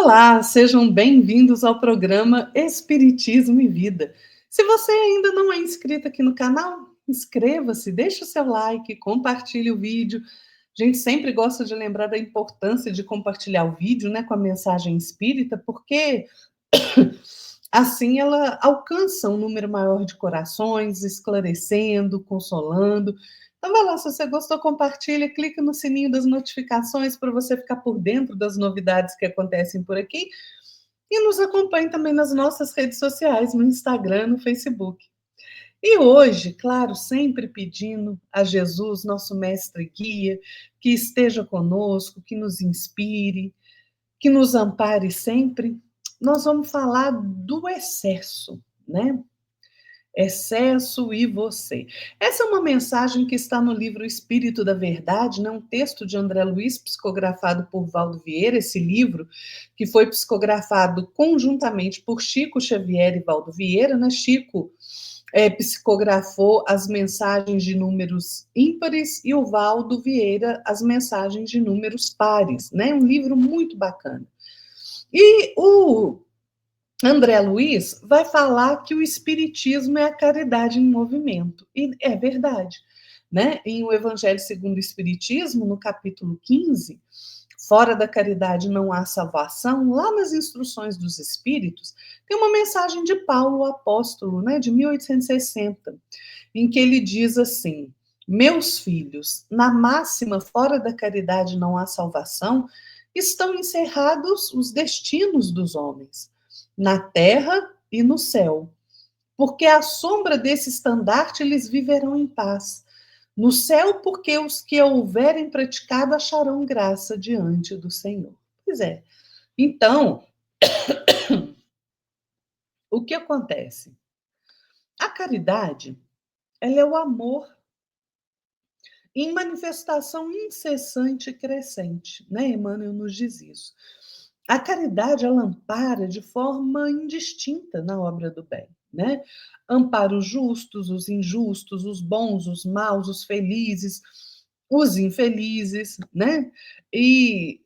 Olá, sejam bem-vindos ao programa Espiritismo e Vida. Se você ainda não é inscrito aqui no canal, inscreva-se, deixe o seu like, compartilhe o vídeo. A gente sempre gosta de lembrar da importância de compartilhar o vídeo, né, com a mensagem espírita, porque assim ela alcança um número maior de corações, esclarecendo, consolando. Então vai lá, se você gostou, compartilha, clica no sininho das notificações para você ficar por dentro das novidades que acontecem por aqui. E nos acompanhe também nas nossas redes sociais, no Instagram, no Facebook. E hoje, claro, sempre pedindo a Jesus, nosso mestre e guia, que esteja conosco, que nos inspire, que nos ampare sempre, nós vamos falar do excesso, né? Excesso e você. Essa é uma mensagem que está no livro Espírito da Verdade, né? Um texto de André Luiz, psicografado por Valdo Vieira, esse livro que foi psicografado conjuntamente por Chico Xavier e Valdo Vieira, né? Chico psicografou as mensagens de números ímpares e o Valdo Vieira as mensagens de números pares, né? Um livro muito bacana. E o André Luiz vai falar que o espiritismo é a caridade em movimento. E é verdade, né? Em O Evangelho segundo o Espiritismo, no capítulo 15, fora da caridade não há salvação, lá nas instruções dos espíritos, tem uma mensagem de Paulo, o apóstolo, né, de 1860, em que ele diz assim: meus filhos, na máxima fora da caridade não há salvação, estão encerrados os destinos dos homens, na terra e no céu, porque à sombra desse estandarte eles viverão em paz. No céu, porque os que houverem praticado acharão graça diante do Senhor. Pois é. Então, o que acontece? A caridade, ela é o amor em manifestação incessante e crescente, né? Emmanuel nos diz isso. A caridade, ela ampara de forma indistinta na obra do bem, né? Ampara os justos, os injustos, os bons, os maus, os felizes, os infelizes, né? E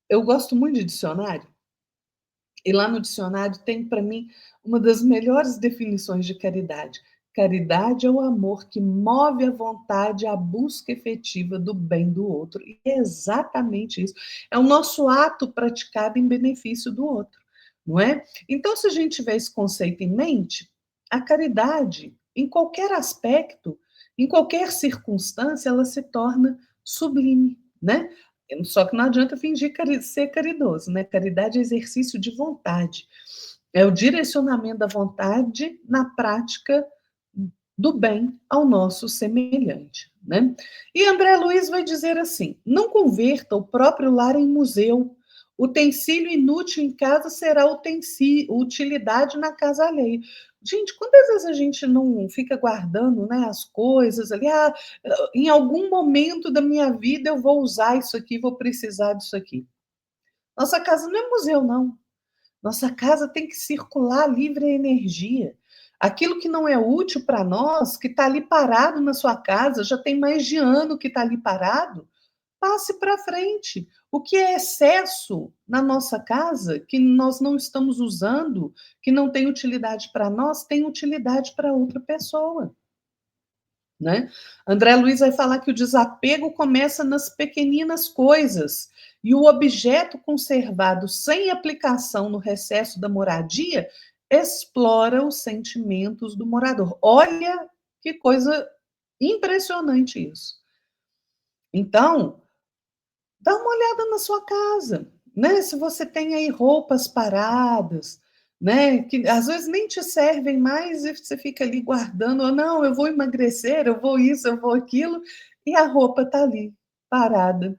eu gosto muito de dicionário, e lá no dicionário tem para mim uma das melhores definições de caridade. Caridade é o amor que move a vontade à busca efetiva do bem do outro. E é exatamente isso. É o nosso ato praticado em benefício do outro, não é? Então, se a gente tiver esse conceito em mente, a caridade, em qualquer aspecto, em qualquer circunstância, ela se torna sublime, né? Só que não adianta fingir ser caridoso, né? Caridade é exercício de vontade. É o direcionamento da vontade na prática do bem ao nosso semelhante, né? E André Luiz vai dizer assim: não converta o próprio lar em museu. Utensílio inútil em casa será utilidade na casa alheia. Gente, quantas vezes a gente não fica guardando, né, as coisas ali? Ah, em algum momento da minha vida eu vou usar isso aqui, vou precisar disso aqui. Nossa casa não é museu, não. Nossa casa tem que circular livre a energia. Aquilo que não é útil para nós, que está ali parado na sua casa, já tem mais de ano que está ali parado, passe para frente. O que é excesso na nossa casa, que nós não estamos usando, que não tem utilidade para nós, tem utilidade para outra pessoa. Né? André Luiz vai falar que o desapego começa nas pequeninas coisas e o objeto conservado sem aplicação no recesso da moradia explora os sentimentos do morador. Olha que coisa impressionante isso. Então, dá uma olhada na sua casa, né? Se você tem aí roupas paradas, né? Que às vezes nem te servem mais e você fica ali guardando, ou não, eu vou emagrecer, eu vou isso, eu vou aquilo, e a roupa está ali, parada,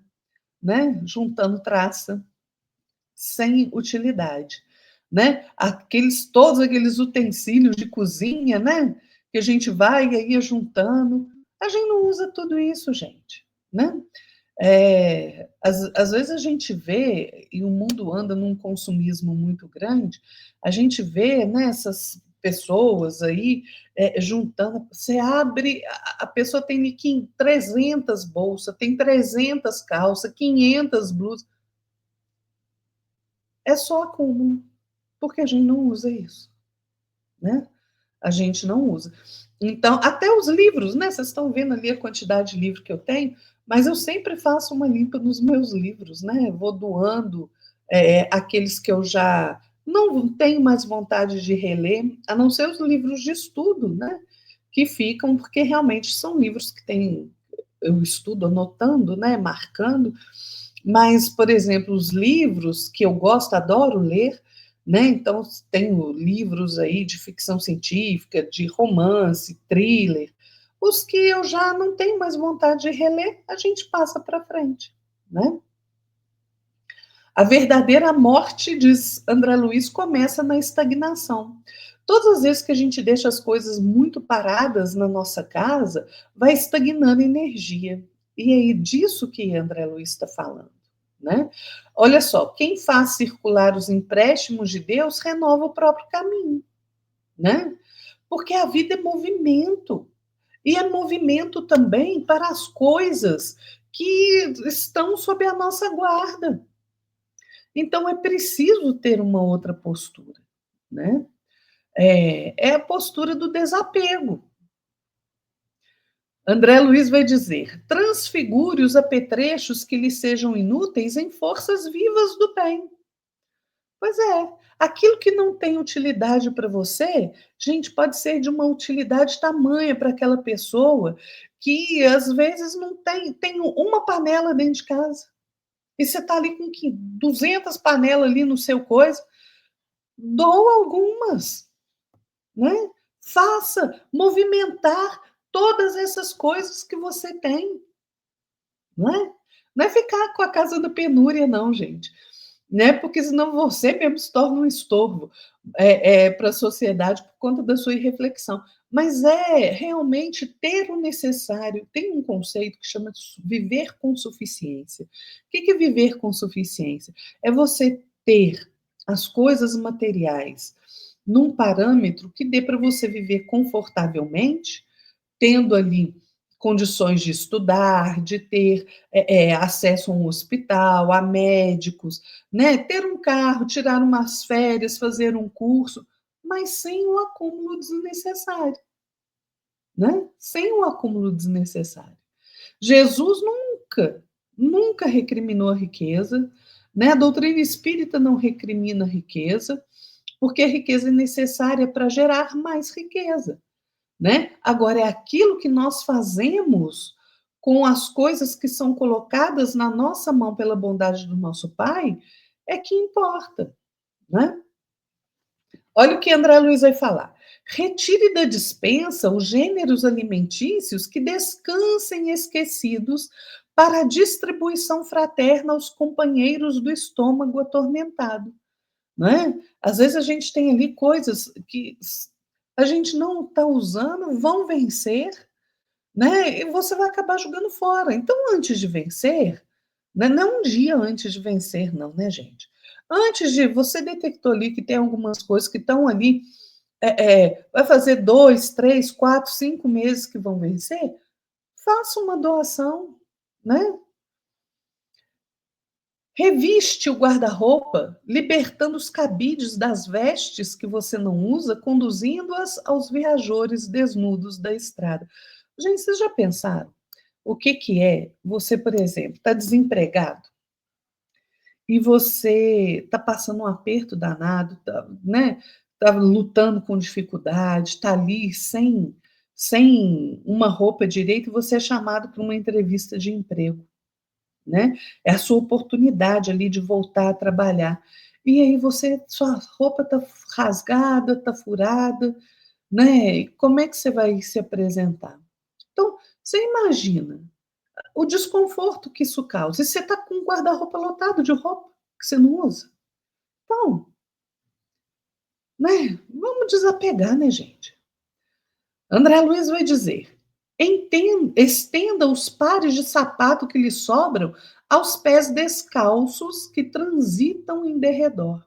né? Juntando traça, sem utilidade, né? Todos aqueles utensílios de cozinha, né? Que a gente vai e ia juntando, a gente não usa tudo isso, gente, né? Às vezes a gente vê, e o mundo anda num consumismo muito grande, a gente vê, né, essas pessoas aí juntando, você abre, a pessoa tem 300 bolsas, tem 300 calças, 500 blusas, é só acúmulo, porque a gente não usa isso, né? A gente não usa. Então, até os livros, né? Vocês estão vendo ali a quantidade de livro que eu tenho, mas eu sempre faço uma limpa nos meus livros, né? Vou doando aqueles que eu já não tenho mais vontade de reler, a não ser os livros de estudo, né? Que ficam, porque realmente são livros que tem, eu estudo anotando, né? Marcando, mas, por exemplo, os livros que eu gosto, adoro ler, né? Então, tenho livros aí de ficção científica, de romance, thriller. Os que eu já não tenho mais vontade de reler, a gente passa para frente, né? A verdadeira morte, diz André Luiz, começa na estagnação. Todas as vezes que a gente deixa as coisas muito paradas na nossa casa, vai estagnando energia. E é disso que André Luiz está falando, né? Olha só, quem faz circular os empréstimos de Deus renova o próprio caminho, né? Porque a vida é movimento. E é movimento também para as coisas que estão sob a nossa guarda. Então é preciso ter uma outra postura, né? É a postura do desapego. André Luiz vai dizer: transfigure os apetrechos que lhe sejam inúteis em forças vivas do bem. Pois é, aquilo que não tem utilidade para você, gente, pode ser de uma utilidade tamanha para aquela pessoa que às vezes não tem uma panela dentro de casa. E você está ali com 200 panelas ali no seu coisa, doa algumas, né? Faça movimentar todas essas coisas que você tem, não é? Não é ficar com a casa da penúria, não, gente. Né? Porque senão você mesmo se torna um estorvo para a sociedade por conta da sua irreflexão. Mas é realmente ter o necessário. Tem um conceito que chama de viver com suficiência. O que é viver com suficiência? É você ter as coisas materiais num parâmetro que dê para você viver confortavelmente, tendo ali condições de estudar, de ter acesso a um hospital, a médicos, né? Ter um carro, tirar umas férias, fazer um curso, mas sem o acúmulo desnecessário, né? Sem o acúmulo desnecessário. Jesus nunca recriminou a riqueza, né? A doutrina espírita não recrimina a riqueza, porque a riqueza é necessária para gerar mais riqueza, né? Agora, é aquilo que nós fazemos com as coisas que são colocadas na nossa mão pela bondade do nosso Pai é que importa, né? Olha o que André Luiz vai falar. Retire da despensa os gêneros alimentícios que descansem esquecidos para a distribuição fraterna aos companheiros do estômago atormentado, né? Às vezes a gente tem ali coisas que a gente não está usando, vão vencer, né? E você vai acabar jogando fora. Então, antes de vencer, né? Não um dia antes de vencer, não, né, gente? Antes de você detectou ali que tem algumas coisas que estão ali, vai fazer 2, 3, 4, 5 meses que vão vencer, faça uma doação, né? Reviste o guarda-roupa, libertando os cabides das vestes que você não usa, conduzindo-as aos viajores desnudos da estrada. Gente, vocês já pensaram o que é você, por exemplo, está desempregado e você está passando um aperto danado, tá, né? Tá lutando com dificuldade, está ali sem uma roupa direita e você é chamado para uma entrevista de emprego, né? É a sua oportunidade ali de voltar a trabalhar. E aí sua roupa está rasgada, está furada, né? E como é que você vai se apresentar? Então, você imagina o desconforto que isso causa. E você está com um guarda-roupa lotado de roupa que você não usa. Então, né? Vamos desapegar, né, gente? André Luiz vai dizer: estenda os pares de sapato que lhe sobram aos pés descalços que transitam em derredor.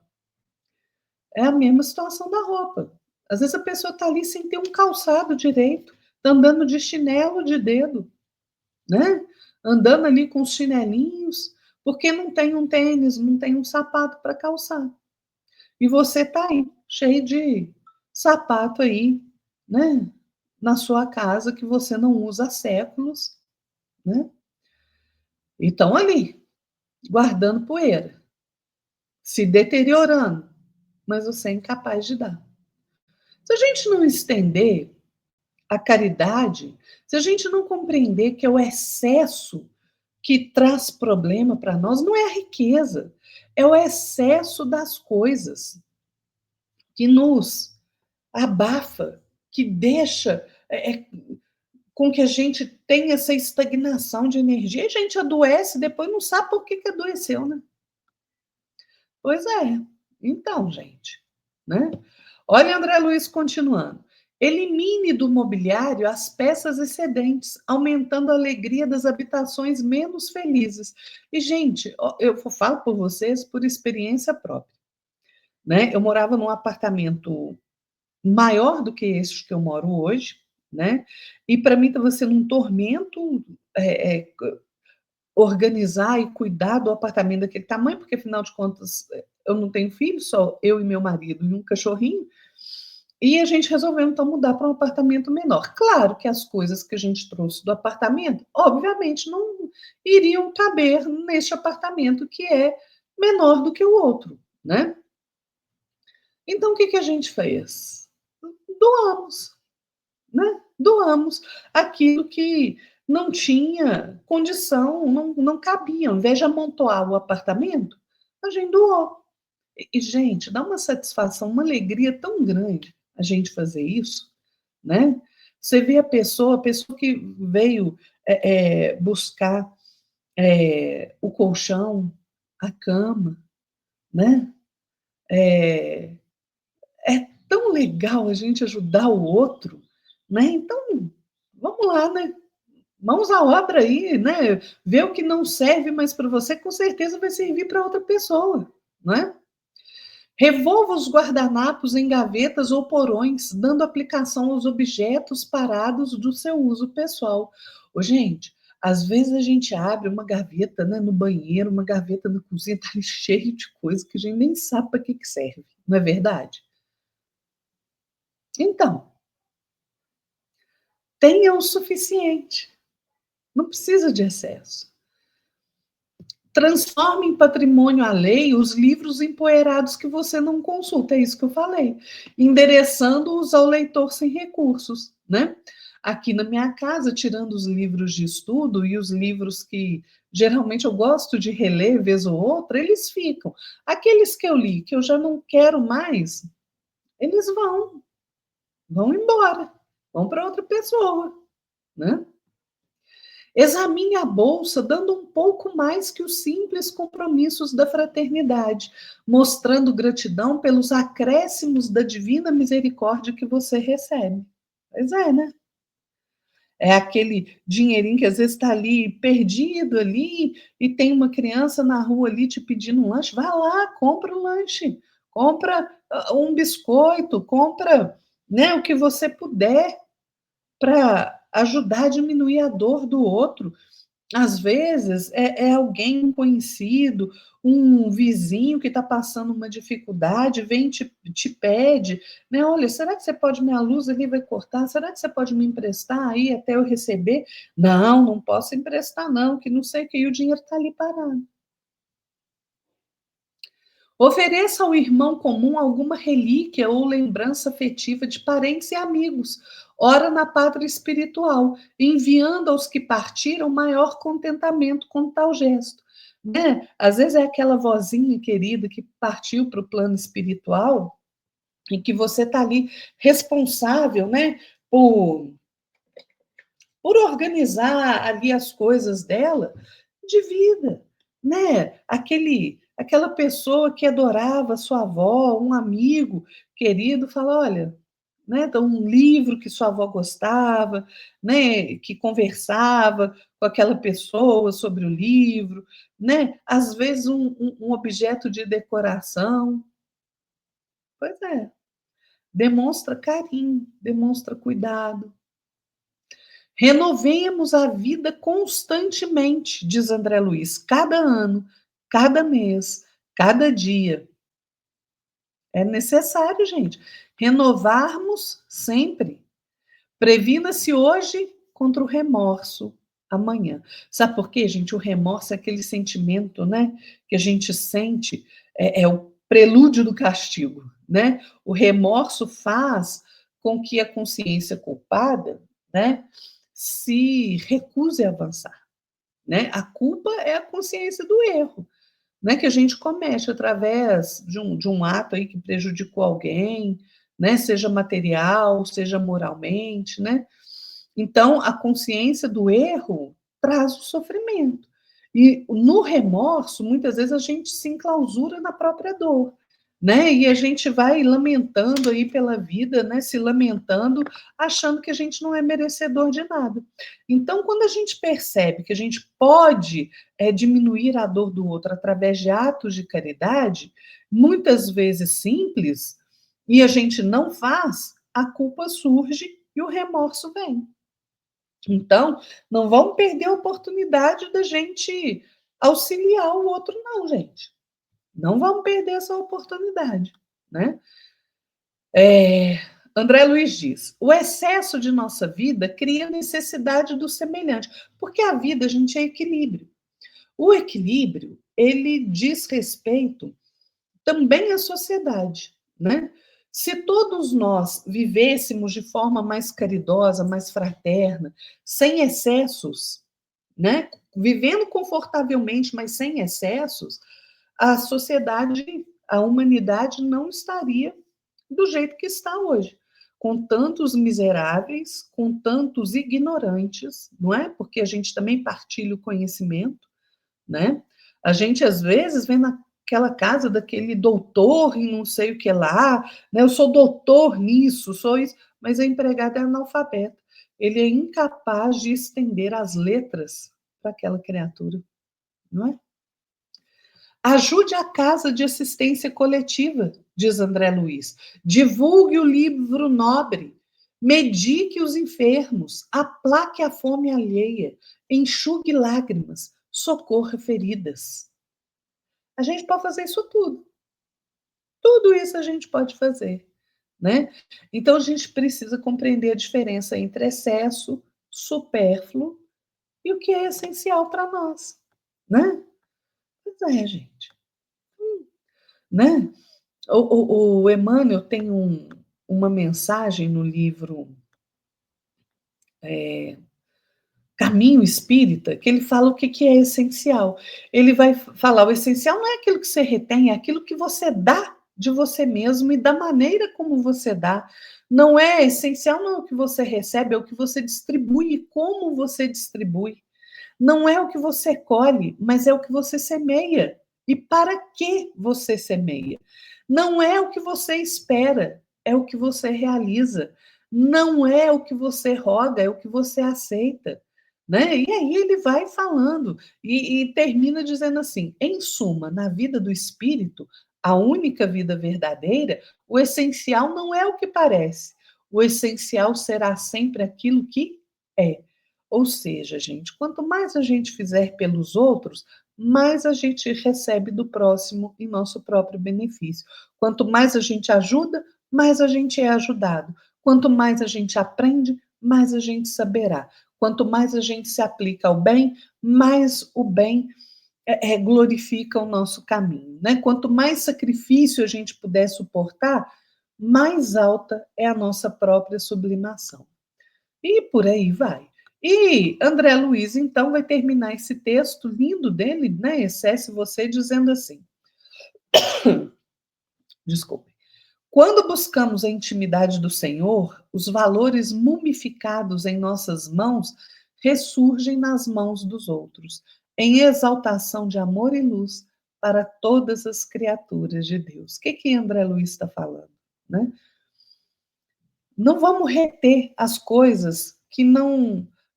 É a mesma situação da roupa. Às vezes a pessoa está ali sem ter um calçado direito, está andando de chinelo de dedo, né? Andando ali com os chinelinhos, porque não tem um tênis, não tem um sapato para calçar. E você está aí, cheio de sapato aí, né, na sua casa que você não usa há séculos, né? E estão ali, guardando poeira, se deteriorando, mas você é incapaz de dar. Se a gente não estender a caridade, se a gente não compreender que é o excesso que traz problema para nós, não é a riqueza, é o excesso das coisas que nos abafa, que deixa com que a gente tenha essa estagnação de energia. E a gente adoece, depois não sabe por que adoeceu, né? Pois é. Então, gente, né? Olha André Luiz continuando. Elimine do mobiliário as peças excedentes, aumentando a alegria das habitações menos felizes. E, gente, eu falo por vocês por experiência própria, né? Eu morava num apartamento maior do que este que eu moro hoje, né? E para mim estava sendo um tormento organizar e cuidar do apartamento daquele tamanho, porque afinal de contas eu não tenho filho, só eu e meu marido e um cachorrinho. E a gente resolveu então mudar para um apartamento menor. Claro que as coisas que a gente trouxe do apartamento, obviamente, não iriam caber neste apartamento que é menor do que o outro, né? Então o que a gente fez? Doamos, né? Doamos aquilo que não tinha condição, não cabia. Ao invés de amontoar o apartamento, a gente doou. E, gente, dá uma satisfação, uma alegria tão grande a gente fazer isso, né? Você vê a pessoa que veio buscar o colchão, a cama, né? É, é tão legal a gente ajudar o outro, né? Então, vamos lá, né? Mãos à obra aí, né? Ver o que não serve mais para você, com certeza vai servir para outra pessoa, né? Revolva os guardanapos em gavetas ou porões, dando aplicação aos objetos parados do seu uso pessoal. Ô, gente, às vezes a gente abre uma gaveta, né, no banheiro, uma gaveta na cozinha, tá ali cheio de coisa que a gente nem sabe para que serve, não é verdade? Então, tenha o suficiente, não precisa de excesso. Transforme em patrimônio alheio os livros empoeirados que você não consulta, é isso que eu falei, endereçando-os ao leitor sem recursos, né? Aqui na minha casa, tirando os livros de estudo e os livros que geralmente eu gosto de reler vez ou outra, eles ficam. Aqueles que eu li, que eu já não quero mais, eles vão embora, vão para outra pessoa, né? Examine a bolsa dando um pouco mais que os simples compromissos da fraternidade, mostrando gratidão pelos acréscimos da divina misericórdia que você recebe. Pois é, né? É aquele dinheirinho que às vezes está ali perdido ali e tem uma criança na rua ali te pedindo um lanche. Vai lá, compra um lanche, compra um biscoito, compra, né, o que você puder para ajudar a diminuir a dor do outro. Às vezes é alguém conhecido, um vizinho que está passando uma dificuldade, vem e te pede, né? Olha, será que você pode, minha luz ali vai cortar? Será que você pode me emprestar aí até eu receber? Não, não posso emprestar, não, que não sei o que, e o dinheiro está ali parado. Ofereça ao irmão comum alguma relíquia ou lembrança afetiva de parentes e amigos, ora na pátria espiritual, enviando aos que partiram maior contentamento com tal gesto. Né? Às vezes é aquela vozinha querida que partiu para o plano espiritual e que você está ali responsável, né, por organizar ali as coisas dela de vida, né? Aquela pessoa que adorava sua avó, um amigo querido, fala, olha, né, então um livro que sua avó gostava, né, que conversava com aquela pessoa sobre o livro, né? Às vezes um objeto de decoração. Pois é, demonstra carinho, demonstra cuidado. Renovemos a vida constantemente, diz André Luiz, cada ano, cada mês, cada dia. É necessário, gente, renovarmos sempre. Previna-se hoje contra o remorso amanhã. Sabe por quê, gente? O remorso é aquele sentimento, né, que a gente sente, é o prelúdio do castigo, né? O remorso faz com que a consciência culpada, né, se recuse a avançar, né? A culpa é a consciência do erro, né, que a gente comete através de um ato aí que prejudicou alguém, né, seja material, seja moralmente, né? Então, a consciência do erro traz o sofrimento. E no remorso, muitas vezes a gente se enclausura na própria dor, né? E a gente vai lamentando aí pela vida, né? Se lamentando, achando que a gente não é merecedor de nada. Então, quando a gente percebe que a gente pode diminuir a dor do outro através de atos de caridade, muitas vezes simples, e a gente não faz, a culpa surge e o remorso vem. Então, não vamos perder a oportunidade da gente auxiliar o outro, não, gente. Não vamos perder essa oportunidade, né? André Luiz diz: o excesso de nossa vida cria necessidade do semelhante, porque a vida, gente, é equilíbrio. O equilíbrio, ele diz respeito também à sociedade, né? Se todos nós vivêssemos de forma mais caridosa, mais fraterna, sem excessos, né? Vivendo confortavelmente, mas sem excessos, a sociedade, a humanidade não estaria do jeito que está hoje, com tantos miseráveis, com tantos ignorantes, não é? Porque a gente também partilha o conhecimento, né? A gente às vezes vem naquela casa daquele doutor em não sei o que lá, né? Eu sou doutor nisso, sou isso, mas a empregada é analfabeta. Ele é incapaz de estender as letras para aquela criatura, não é? Ajude a casa de assistência coletiva, diz André Luiz. Divulgue o livro nobre. Medique os enfermos. Aplaque a fome alheia. Enxugue lágrimas. Socorra feridas. A gente pode fazer isso tudo. Tudo isso a gente pode fazer, né? Então a gente precisa compreender a diferença entre excesso, supérfluo e o que é essencial para nós, né? Pois é, gente. Né? O Emmanuel tem uma mensagem no livro Caminho Espírita, que ele fala o que é essencial. Ele vai falar: o essencial não é aquilo que você retém, é aquilo que você dá de você mesmo e da maneira como você dá. Não é essencial, não é o que você recebe, é o que você distribui e como você distribui. Não é o que você colhe, mas é o que você semeia. E para que você semeia? Não é o que você espera, é o que você realiza. Não é o que você roga, é o que você aceita. Né? E aí ele vai falando e termina dizendo assim: em suma, na vida do espírito, a única vida verdadeira, o essencial não é o que parece, o essencial será sempre aquilo que é. Ou seja, gente, quanto mais a gente fizer pelos outros, mais a gente recebe do próximo em nosso próprio benefício. Quanto mais a gente ajuda, mais a gente é ajudado. Quanto mais a gente aprende, mais a gente saberá. Quanto mais a gente se aplica ao bem, mais o bem glorifica o nosso caminho. Né? Quanto mais sacrifício a gente puder suportar, mais alta é a nossa própria sublimação. E por aí vai. E André Luiz, então, vai terminar esse texto lindo dele, né? Excesse você, dizendo assim: desculpe. Quando buscamos a intimidade do Senhor, os valores mumificados em nossas mãos ressurgem nas mãos dos outros, em exaltação de amor e luz para todas as criaturas de Deus. O que André Luiz está falando? Né? Não vamos reter as coisas que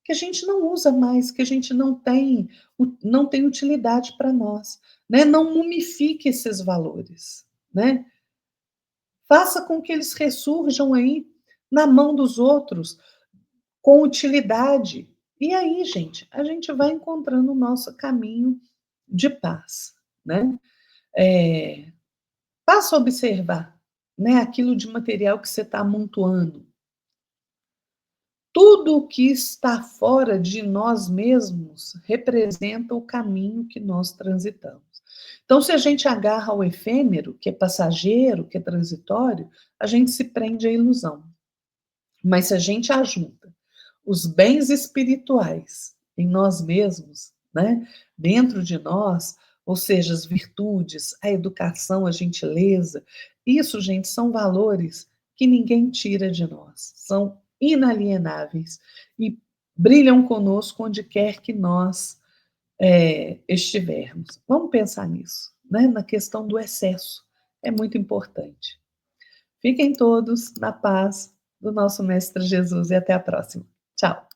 a gente não usa mais, que a gente não tem utilidade para nós, né? Não mumifique esses valores, né? Faça com que eles ressurjam aí na mão dos outros com utilidade. E aí, gente, a gente vai encontrando o nosso caminho de paz, né? Passa a observar, né, aquilo de material que você está amontoando. Tudo o que está fora de nós mesmos representa o caminho que nós transitamos. Então, se a gente agarra ao efêmero, que é passageiro, que é transitório, a gente se prende à ilusão. Mas se a gente ajunta os bens espirituais em nós mesmos, né, dentro de nós, ou seja, as virtudes, a educação, a gentileza, isso, gente, são valores que ninguém tira de nós, são inalienáveis e brilham conosco onde quer que nós estivermos. Vamos pensar nisso, né? Na questão do excesso, é muito importante. Fiquem todos na paz do nosso Mestre Jesus e até a próxima. Tchau.